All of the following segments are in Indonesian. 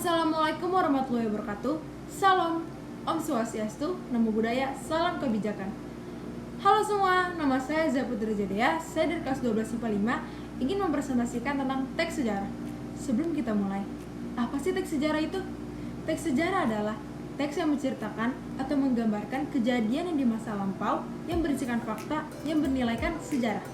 Assalamualaikum warahmatullahi wabarakatuh. Salam, Om Swastiastu, Namo Buddhaya, Salam Kebijakan. Halo semua, nama saya Zaputri Jadea. Saya dari kelas 12 IPA 5 ingin mempresentasikan tentang teks sejarah. Sebelum kita mulai, apa sih teks sejarah itu? Teks sejarah adalah teks yang menceritakan atau menggambarkan kejadian yang di masa lampau yang berisikan fakta yang bernilaikan sejarah.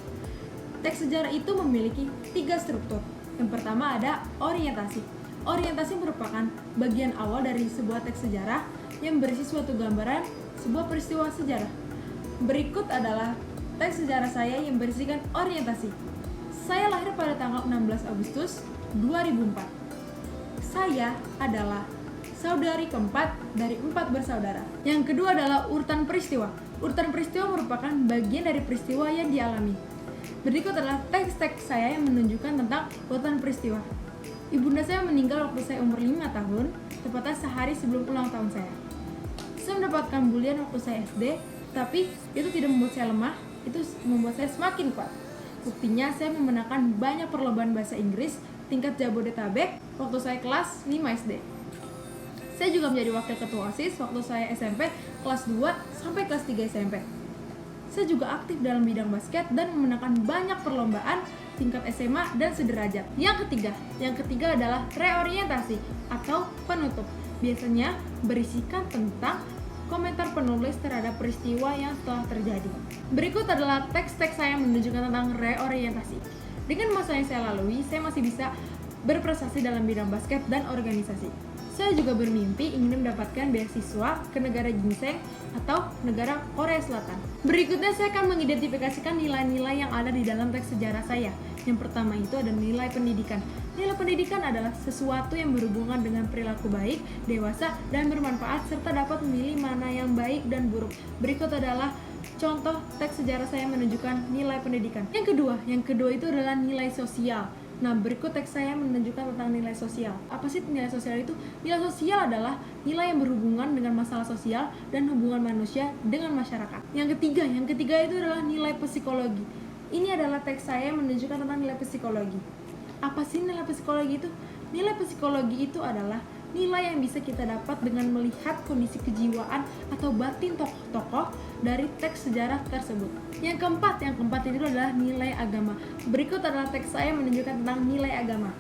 Teks sejarah itu memiliki 3 struktur. Yang pertama ada orientasi. Orientasi merupakan bagian awal dari sebuah teks sejarah yang berisi suatu gambaran sebuah peristiwa sejarah. Berikut adalah teks sejarah saya yang berisikan orientasi. Saya lahir pada tanggal 16 Agustus 2004. Saya adalah saudari keempat dari 4 bersaudara. Yang kedua adalah urutan peristiwa. Urutan peristiwa merupakan bagian dari peristiwa yang dialami. Berikut adalah teks-teks saya yang menunjukkan tentang urutan peristiwa. Ibunda saya meninggal waktu saya umur 5 tahun, tepatnya sehari sebelum ulang tahun saya. Saya mendapatkan bulian waktu saya SD, tapi itu tidak membuat saya lemah, itu membuat saya semakin kuat. Buktinya saya memenangkan banyak perlombaan bahasa Inggris tingkat Jabodetabek waktu saya kelas 5 SD. Saya juga menjadi wakil ketua OSIS waktu saya SMP kelas 2 sampai kelas 3 SMP. Saya juga aktif dalam bidang basket dan memenangkan banyak perlombaan tingkat SMA dan sederajat. Yang ketiga adalah reorientasi atau penutup. Biasanya berisikan tentang komentar penulis terhadap peristiwa yang telah terjadi. Berikut adalah teks-teks saya menunjukkan tentang reorientasi. Dengan masa yang saya lalui, saya masih bisa berprestasi dalam bidang basket dan organisasi. Saya juga bermimpi ingin mendapatkan beasiswa ke negara ginseng atau negara Korea Selatan. Berikutnya saya akan mengidentifikasikan nilai-nilai yang ada di dalam teks sejarah saya. Yang pertama itu ada nilai pendidikan. Nilai pendidikan adalah sesuatu yang berhubungan dengan perilaku baik, dewasa, dan bermanfaat serta dapat memilih mana yang baik dan buruk. Berikut adalah contoh teks sejarah saya menunjukkan nilai pendidikan. Yang kedua itu adalah nilai sosial. Nah, berikut teks saya menunjukkan tentang nilai sosial. Apa sih nilai sosial itu? Nilai sosial adalah nilai yang berhubungan dengan masalah sosial dan hubungan manusia dengan masyarakat. Yang ketiga itu adalah nilai psikologi. Ini adalah teks saya menunjukkan tentang nilai psikologi. Apa sih nilai psikologi itu? Nilai psikologi itu adalah nilai yang bisa kita dapat dengan melihat kondisi kejiwaan atau batin tokoh-tokoh dari teks sejarah tersebut. Yang keempat itu adalah nilai agama. Berikut adalah teks saya menunjukkan tentang nilai agama.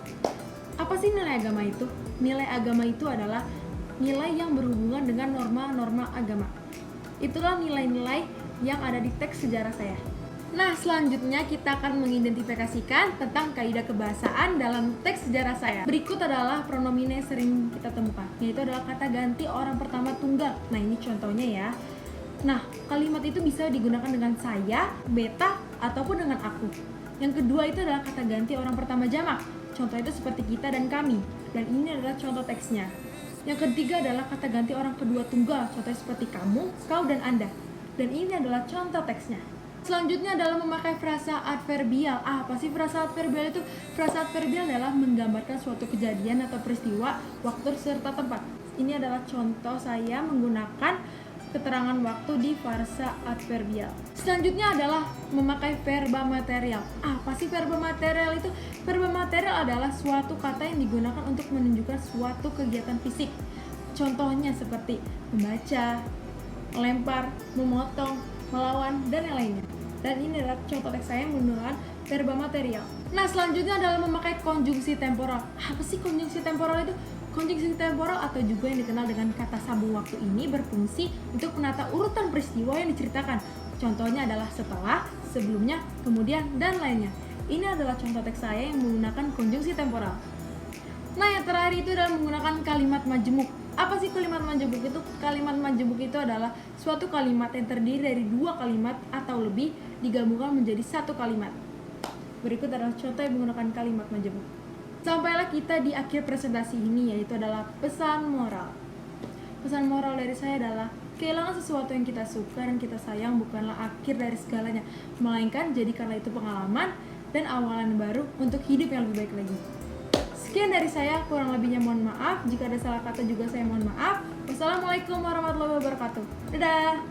Apa sih nilai agama itu? Nilai agama itu adalah nilai yang berhubungan dengan norma-norma agama. Itulah nilai-nilai yang ada di teks sejarah saya. Nah, selanjutnya kita akan mengidentifikasikan tentang kaidah kebahasaan dalam teks sejarah saya. Berikut adalah pronomina yang sering kita temukan, yaitu adalah kata ganti orang pertama tunggal. Nah, ini contohnya ya. Nah, kalimat itu bisa digunakan dengan saya, beta, ataupun dengan aku. Yang kedua itu adalah kata ganti orang pertama jamak. Contoh itu seperti kita dan kami. Dan ini adalah contoh teksnya. Yang ketiga adalah kata ganti orang kedua tunggal. Contohnya seperti kamu, kau, dan anda. Dan ini adalah contoh teksnya. Selanjutnya adalah memakai frasa adverbial. Apa sih frasa adverbial itu? Frasa adverbial adalah menggambarkan suatu kejadian atau peristiwa, waktu serta tempat. Ini adalah contoh saya menggunakan keterangan waktu di frasa adverbial. Selanjutnya adalah memakai verba material. Apa sih verba material itu? Verba material adalah suatu kata yang digunakan untuk menunjukkan suatu kegiatan fisik. Contohnya seperti membaca, melempar, memotong, melawan, dan yang lainnya. Dan ini adalah contoh teks saya menggunakan verba material. Nah, selanjutnya adalah memakai konjungsi temporal. Apa sih konjungsi temporal itu? Konjungsi temporal atau juga yang dikenal dengan kata sambung waktu ini berfungsi untuk menata urutan peristiwa yang diceritakan. Contohnya adalah setelah, sebelumnya, kemudian, dan lainnya. Ini adalah contoh teks saya yang menggunakan konjungsi temporal. Nah, yang terakhir itu adalah menggunakan kalimat majemuk. Apa sih kalimat majemuk itu? Kalimat majemuk itu adalah suatu kalimat yang terdiri dari 2 kalimat atau lebih digabungkan menjadi 1 kalimat. Berikut adalah contoh yang menggunakan kalimat majemuk. Sampailah kita di akhir presentasi ini, yaitu adalah pesan moral. Pesan moral dari saya adalah kehilangan sesuatu yang kita suka dan kita sayang bukanlah akhir dari segalanya, melainkan jadikanlah itu pengalaman dan awalan baru untuk hidup yang lebih baik lagi. Sekian dari saya, kurang lebihnya mohon maaf. Jika ada salah kata juga saya mohon maaf. Wassalamualaikum warahmatullahi wabarakatuh. Dadah!